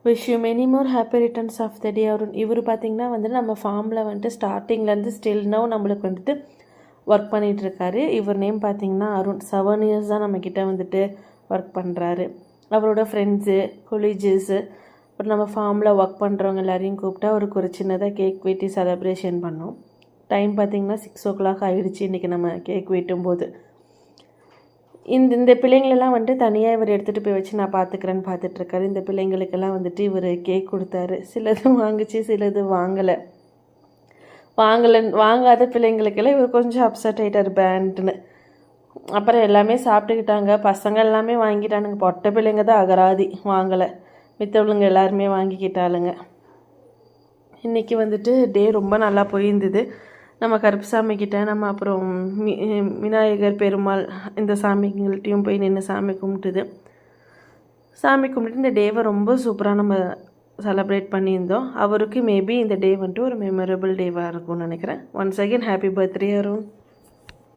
Wish you many more happy returns of the day Arun. இவர் பார்த்திங்கன்னா வந்துட்டு நம்ம ஃபார்மில் வந்துட்டு ஸ்டார்டிங்லேருந்து ஸ்டில் நோ நம்மளுக்கு வந்துட்டு ஒர்க் பண்ணிகிட்ருக்காரு. இவர் நேம் பார்த்திங்கன்னா அருண். 7 இயர்ஸ் தான் நம்மக்கிட்ட வந்துட்டு ஒர்க் பண்ணுறாரு. அவரோட ஃப்ரெண்ட்ஸு கொலீஜஸு அப்புறம் நம்ம ஃபார்மில் ஒர்க் பண்ணுறவங்க எல்லாரையும் கூப்பிட்டு அவருக்கு ஒரு சின்னதாக கேக் வெட்டி செலிப்ரேஷன் பண்ணோம். டைம் பார்த்திங்கன்னா 6 o'clock ஆகிடுச்சு இன்றைக்கி நம்ம கேக் வெட்டும்போது. இந்த பிள்ளைங்களெல்லாம் வந்துட்டு தனியாக இவர் எடுத்துகிட்டு போய் வச்சு நான் பார்த்துக்கிறேன்னு பார்த்துட்ருக்காரு. இந்த பிள்ளைங்களுக்கெல்லாம் வந்துட்டு இவர் கேக் கொடுத்தாரு. சிலது வாங்கிச்சு, சிலது வாங்காத பிள்ளைங்களுக்கெல்லாம் இவர் கொஞ்சம் அப்செட் ஆகிட்டார் பேண்ட்டுன்னு. அப்புறம் எல்லாமே சாப்பிட்டுக்கிட்டாங்க. பசங்க எல்லாமே வாங்கிட்டானுங்க. பொட்டை பிள்ளைங்க தான் அகராதி வாங்கலை. மித்தவளுங்க எல்லாருமே வாங்கிக்கிட்டாளுங்க. இன்றைக்கி வந்துட்டு டே ரொம்ப நல்லா போயிருந்தது. நம்ம கருப்புசாமிக்கிட்ட நம்ம அப்புறம் விநாயகர் பெருமாள் இந்த சாமிங்கள்ட்டையும் போய் நின்று சாமி கும்பிட்டுது. சாமி கும்பிட்டு இந்த டேவை ரொம்ப சூப்பராக நம்ம செலப்ரேட் பண்ணியிருந்தோம். அவருக்கு மேபி இந்த டே வந்துட்டு ஒரு மெமரபிள் டேவாக இருக்கும்னு நினைக்கிறேன். Once again happy birthday Arun.